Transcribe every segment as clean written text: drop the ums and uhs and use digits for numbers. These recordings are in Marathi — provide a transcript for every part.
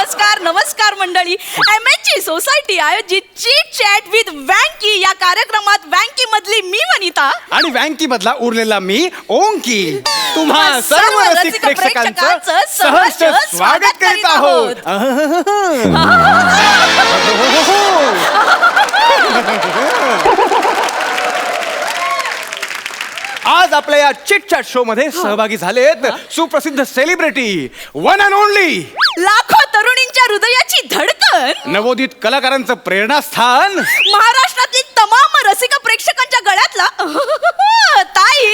नमस्कार नमस्कार मंडळी. MHG सोसायटी आयोजित चीट चॅट विथ वँकी या कार्यक्रमात वँकी मधली मी वनिता आणि वँकी मधला उरलेला मी ओंकी तुम्हा सर्व रसिक प्रेक्षकांचं सहर्ष स्वागत करीत आहोत. आज आपल्या या चिट चॅट शो मध्ये सहभागी झालेत सुप्रसिद्ध सेलिब्रिटी वन अँड ओनली लाखो तरुणींच्या हृदयाची धडकन नवोदित कलाकारांचं प्रेरणास्थान महाराष्ट्रातील तमाम रसिक प्रेक्षकांच्या गळ्यातला ताई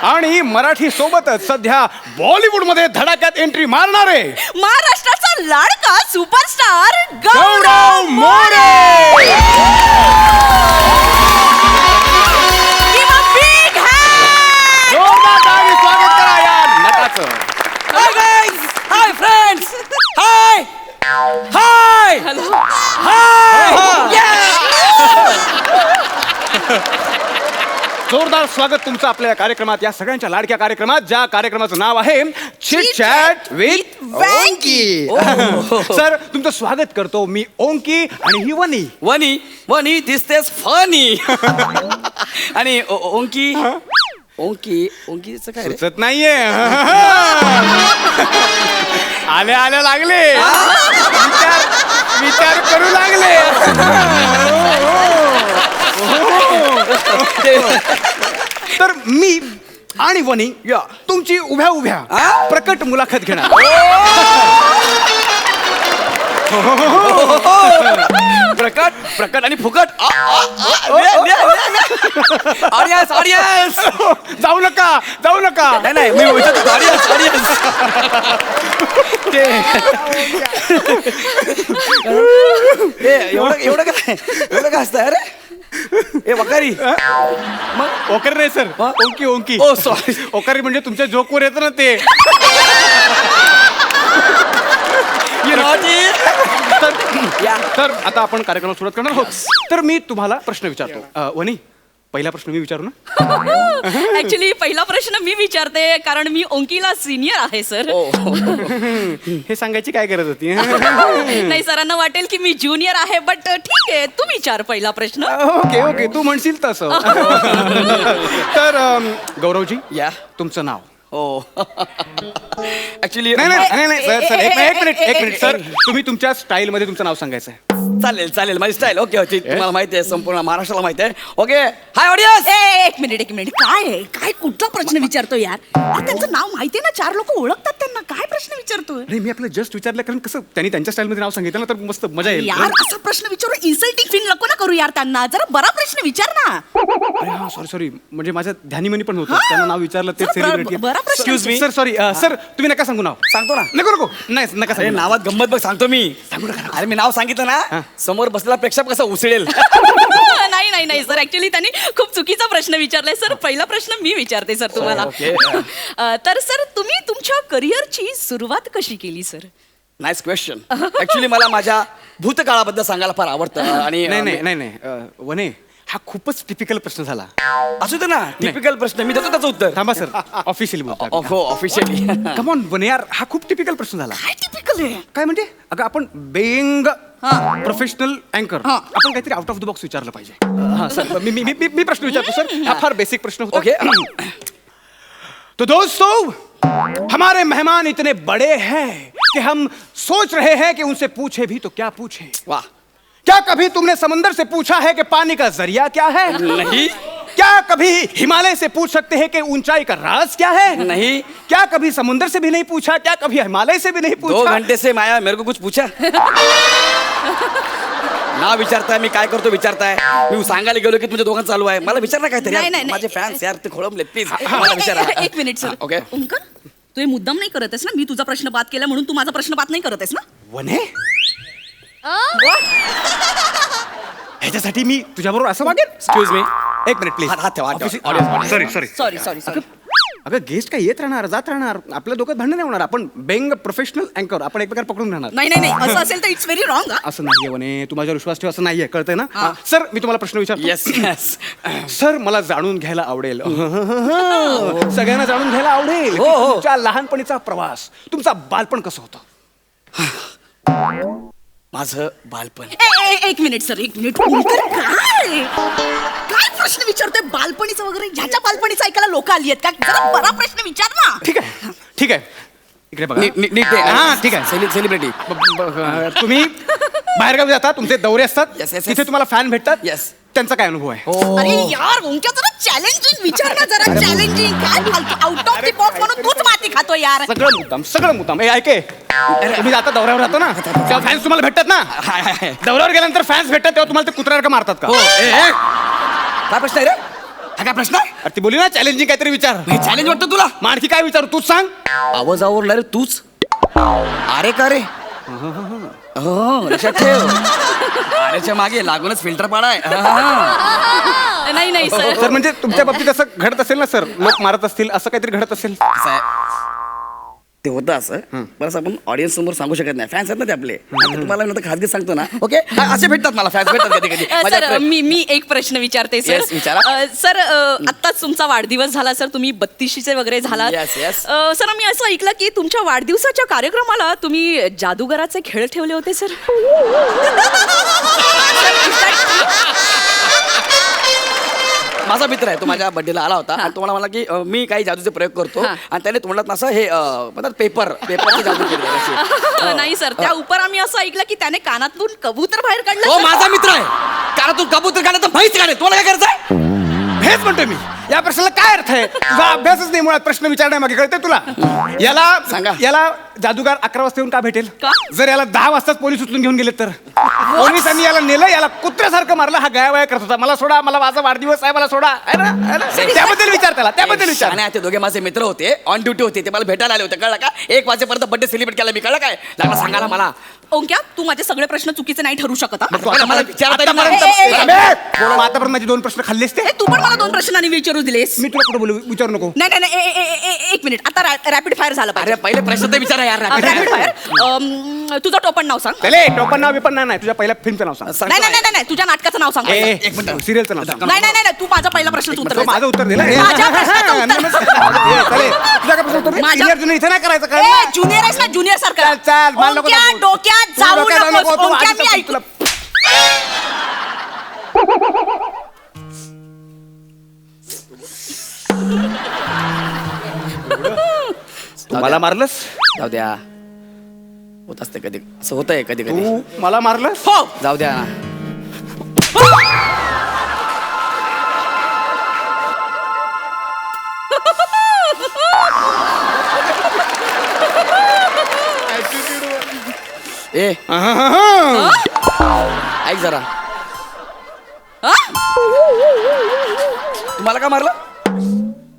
आणि मराठी सोबतच सध्या बॉलिवूड मध्ये धडाक्यात एंट्री मारणारे महाराष्ट्राचा लाडका सुपरस्टार गौरव मोरे. जोरदार टाळी स्वागत करा या नटाचं. Hi guys! Hi friends! Hi! Hi! Hi! जोरदार स्वागत तुमचं आपल्या या कार्यक्रमात, या सगळ्यांच्या लाडक्या कार्यक्रमात, ज्या कार्यक्रमाचं नाव आहे चिट चॅट विथ ओंकी. सर तुमचं स्वागत करतो मी ओंकी आणि ही वनी. वनी दिसतेस फनी. आणि ओंकीचं काय रे? सुचत नाहीये. आल्या लागले विचार करू लागले. तर मी आणि वनी तुमची उभ्या प्रकट मुलाखत घेणार. प्रकट आणि फुकट. ऑडियन्स जाऊ नका. नाही मी ऑडियन्स एवढं काय असतं अरे ए वकारी. मग ओकर नाही सर, ओंकी. ओ सॉरी. ओकारी म्हणजे तुमच्या जोकवर येतं ना ते. तर आता आपण कार्यक्रमाला सुरुवात करणार आहोत. तर मी तुम्हाला प्रश्न विचारतो. वनी, पहिला प्रश्न मी विचारू ना? ऍक्च्युली पहिला प्रश्न मी विचारते कारण मी ओंकीला सिनियर आहे सर. हे सांगायची काय गरज होती? नाही सरांना वाटेल की मी ज्युनियर आहे, बट ठीक आहे तू विचार पहिला प्रश्न. ओके तू म्हणशील तसं. तर गौरवजी तुमचं नाव? हो ऍक्च्युली नाही सर एक मिनिट सर, तुम्ही तुमच्या स्टाईल मध्ये तुमचं नाव सांगायचं आहे. चालेल माझी स्टाईल. ओके तुम्हाला माहिती आहे, संपूर्ण महाराष्ट्राला माहिती आहे. Okay hi audience. एक मिनिट काय कुठला प्रश्न विचारतो यार? त्यांचं नाव माहितीये ना, 4 लोक ओळखतात त्यांना. काय प्रश्न विचारतोय? नाही मी आपलं जस्ट विचारलं, कारण कसं त्यांनी त्यांच्या स्टाईल मध्ये नाव सांगितलं ना तर मस्त मजा येईल. यार असा प्रश्न विचारू इन्सल्टिंग फील नको ना करू यार त्यांना. जरा बरा प्रश्न विचार ना. अरे हा सॉरी म्हणजे माझ्या ध्यानीमनी पण होतं, त्यांना नाव विचारलं ते सेलिब्रिटी. बरा प्रश्न. Excuse me sir, sorry sir, तुम्ही नका सांगू नाव. सांगतो ना. नको नाही नका अरे सांगू. नावात गंमत बघ, सांगतो मी. अरे मी नाव सांगितलं ना, समोर बसलेला प्रेक्षक कसं उचलेल. नाही सर, ऍक्च्युली त्यांनी खूप चुकीचा प्रश्न विचारलाय सर. पहिला प्रश्न मी विचारते सर तुम्हाला. तर सर तुम्ही तुमच्या करिअरची सुरुवात कशी केली सर? Nice question. ऍक्च्युली मला माझ्या भूतकाळाबद्दल सांगायला फार आवडतं. आणि नाही वने, हा खूपच टिपिकल प्रश्न झाला. असू दे ना, टिपिकल प्रश्न मी देतो त्याचं उत्तर. थांबा सर, ऑफिशियली बोलतो. हो ऑफिशियली. कम ऑन वने यार, हा खूप टिपिकल प्रश्न झाला. काय टिपिकल आहे? काय म्हणजे अगं आपण बेइंग प्रोफेशनल अँकर आपण काहीतरी आउट ऑफ द बॉक्स विचारलं पाहिजे. हा सर, मी प्रश्न विचारतो सर. हा फार बेसिक प्रश्न होता. ओके. तो दोस्तों, हमारे मेहमान इतने बड़े हैं कि हम सोच रहे हैं कि उनसे पूछे भी तो क्या पूछे. वाह. क्या कभी तुमने समंदर से पूछा है कि पानी का जरिया क्या है? नहीं. क्या कभी हिमालय से पूछ सकते हैं कि ऊंचाई का राज क्या है? नहीं. क्या कभी समुद्र से भी नहीं पूछा? क्या कभी हिमालय से भी नहीं पूछा? 2 घंटे से माया मेरे को कुछ पूछा. ना विचारताय मी काय करतो विचारताय. मी सांगायला गेलो की तुमच्या दोघांचं चालू आहे. मला विचार ना काहीतरी. नाही. माझे फॅन्स यार ते खोळंबले. प्लीज मला विचारा. एक मिनिट सर. ओके. ओंकर, तू हे मुद्दाम नाही करत आहेस ना? मी तुझा प्रश्न बाद केला म्हणून तू माझा प्रश्न बाद नाही करत आहेस ना? वने, ह्याच्यासाठी मी तुझ्याबरोबर असं वागेन? Excuse me. एक मिनिट प्लीज. हात ठेवा. सॉरी. अगं गेस्ट काय येत राहणार जात राहणार, आपल्या डोक्यात भांडण नाही होणार. आपण बेंग प्रोफेशनल अँकर, आपण एकमेकांना पकडून राहणार. नाही असं असेल तर इट्स व्हेरी रॉंग. असं नाहीये वने, तू माझ्यावर विश्वास ठेव. असं नाहीये, कळतंय ना? सर मी तुम्हाला प्रश्न विचारतो. येस. सर मला जाणून घ्यायला आवडेल, सगळ्यांना जाणून घ्यायला आवडेल हो. तुमच्या लहानपणीचा प्रवास, तुमचा बालपण कसं होतं? माझं बालपण. एक मिनिट सर, एक मिनिट. ओंकार, काय प्रश्न विचारतोय बालपणीचं वगैरे? ह्याच्या बालपणीचं ऐकायला लोक आली आहेत का? जरा बरा प्रश्न विचार ना. ठीक आहे, ठीक आहे. इकडे बघा. नीट हा, ठीक आहे. सेलिब्रिटी. तुम्ही बाहेरगावी जाता, तुमचे दौरे असतात, Yes, yes, yes. तिथे तुम्हाला फॅन भेटतात. Yes. त्यांचा काय अनुभव आहे? अरे यार, ओंकार जरा चॅलेंजिंग विचार ना, जरा चॅलेंजिंग. काय आउट ऑफ द बॉक्स म्हणून तूच माती खातो यार. सगळं मुद्दाम. ए ऐके, तुम्ही आता दौऱ्यावर राहतो ना, तेव्हा फॅन्स तुम्हाला भेटतात ना. दौऱ्यावर गेल्यानंतर फॅन्स भेटतात तेव्हा तुम्हाला ते कुत्र्यासारखं मारतात का? काय प्रश्न आहे रे? हा काय प्रश्न आहे? अरे ती बोली ना चॅलेंजिंग काहीतरी विचार. चॅलेंज वाटतं तुला? मग आणखी काय विचारू तूच सांग. आवाजावर रे तूच. अरे का रे? हो, लक्षात ठेव. अरेच्या मागे लागूनच फिल्टर पाडाय. नाही सर. सर म्हणजे तुमच्या बाबतीत असं घडत असेल ना सर, लोक मारत असतील, असं काहीतरी घडत असेल. असं आहे. ते होतं असं बरं, आपण ऑडियन्स समोर सांगू शकत नाही. फॅन्स आहेत ना ते आपले. आता तुम्हाला मी नंतर खाजगी सांगतो ना. ओके, असे भेटतात मला, फॅन्स भेटतात कधी कधी. सर मी एक प्रश्न विचारते सर. Yes, विचारा. सर आत्ताच तुमचा वाढदिवस झाला सर, तुम्ही 32शीचे वगैरे झालात. Yes. सर मी असं ऐकलं की तुमच्या वाढदिवसाच्या कार्यक्रमाला तुम्ही जादूगराचे खेळ ठेवले होते सर. माझा मित्र आहे, तो माझ्या बर्थडेला आला होता आणि तुम्हाला म्हणला की मी काही जादूचे प्रयोग करतो आणि त्याने तोंडात असं हे म्हणतात पेपरची जादू केली. नाही सर, त्या उपर आम्ही असं ऐकलं की त्याने कानातून कबूतर बाहेर काढलं. तो माझा मित्र आहे. कारण तू कबूतर काढला तर म्हैस काढे. तुला काय करायचं आहे? हेच म्हणतोय मी. या प्रश्नाला काय अर्थ आहे? तुझा अभ्यासच नाही मुळात प्रश्न विचारण्यामागे. कळते तुला? सांगा. याला जादूगार 11 वाजता येऊन का भेटेल? का? जर याला 10 वाजताच पोलीस उचलून घेऊन गेले तर? पोलिसांनी याला नेलं, याला कुत्र्यासारखं मारलं, हा गायवाया करत होता. मला सोडा, मला माझा वाढदिवस आहे, मला सोडा. है ना? त्याबद्दल विचार त्याला, त्याबद्दल विचार. आणि ते दोघे माझे मित्र होते, ऑन ड्युटी होते. ते मला भेटायला आले होते. कळलं का? 1 वाजेपर्यंत बर्थडे सेलिब्रेट केला मी. कळलं काय? लागला सांगायला मला. ओंक्या, तू माझे सगळे प्रश्न चुकीचे नाही ठरू शकत. हा? मला विचारता येईल आतापर्यंत- मला. आतापर्यंत माझे 2 प्रश्न खाल्लेस ते. तू पण मला 2 प्रश्नांनी विचारू दिलेस. मी तुला कुठं बोलू? विचारू नको. नाही, एक मिनिट. आता रॅपिड फायर झाला अरे पहिले प्रश्न तर विचारा यार. Rapid fire. तुझं टोपण नाव सांग. चले, टोपण नाव बिपण नाही, तुझ्या पहिल्या फिल्मचं नाव सांग. नाही, तुझ्या नाटकाचं नाव सांग. एक मिनिट. सिरियलचं नाव सांग. नाही, तू माझा पहिला प्रश्नाचं उत्तर तो दे. माझं उत्तर दिलं. माझ्या प्रश्नाचं उत्तर. तुझ्या काय प्रश्न उत्तर दे? माझ्या- Senior, junior इथे नाही करायचं काय? ज्युनियर आहेस ना, ज्युनियर सारखं. चल, मला नको ओंक्या, दाखवू. डोक्यात तू जाऊ डोक्यात जाऊ नकोस. नको, तू ओंक्या, आधीच मी ऐकू. तुला- मला मारलंस जाऊ द्या. होत असते कधी, असं होतंय कधी कधी. तू मला मारलंस. हो. जाऊ द्या. ए ऐक जरा. हा? तुम्हाला का मारलं?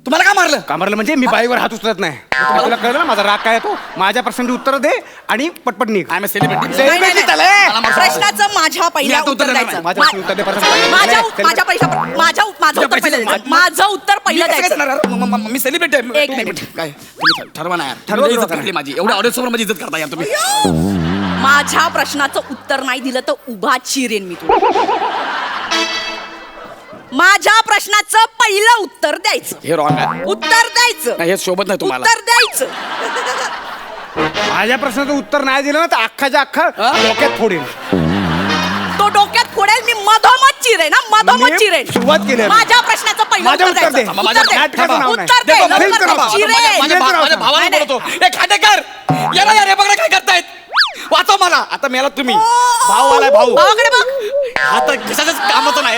तुम्हाला का मारलं? का मारलं म्हणजे मी बाईवर हात उचलत नाही. तुला कळलं ना माझा राग काय आहे तो? माझ्या प्रश्नांची उत्तर दे आणि पटपट निघ. I am celebrity. Celebrity चालेल. प्रश्नाचं माझ्या पहिल्या मी आता उत्तर उत्तर देणार द्यायचं. माझ्या प्रश्नाचं उत्तर दे परत. माझं उत्तर पहिलं द्यायचं. माझं उत्तर पहिलं द्यायचं. मी सेलिब्रिटी आहे. एक मिनिट. काय तुम्ही ठरवा ना यार. ठरवा इज्जत बरोबर. करली माझी. एवढ्या ऑडियन्स समोर माझी इज्जत करता यार तुम्ही. माझ्या प्रश्नाचं उत्तर नाही दिलं तर उभा चिरेन मी तुला. माझ्या प्रश्नाचं पहिलं उत्तर द्यायचं. हे रॉंग आहे. उत्तर द्यायचं. नाही, हे शोभत नाही तुम्हाला. उत्तर द्यायचं. माझ्या प्रश्नाचं उत्तर नाही दिलं ना तर अख्खाच्या अख्खा डोक्यात फोडेल. तो डोक्यात फोडेल मी. मधोमध चिरेन ना, मधोमध मी चिरेन. सुरुवात केली आहे. माझ्या प्रश्नाचं पहिलं माझं उत्तर उत्तर दे. द्यायचं. माझ्या उत्तर दे. नाटकाचं नाव नाही. उत्तर दे. दे, लवकर फिल्मचं दे. नाव. चिरेन. माझ्या भावाला नाही, बोलतो. ए खांडेकर, याला यार हे बघा काय करतायत. वाचव मला. आता मेला तुम्ही. भाऊ आलाय भाऊ. भावाकडे बघ. आता कशाच्याच कामाचं नाही.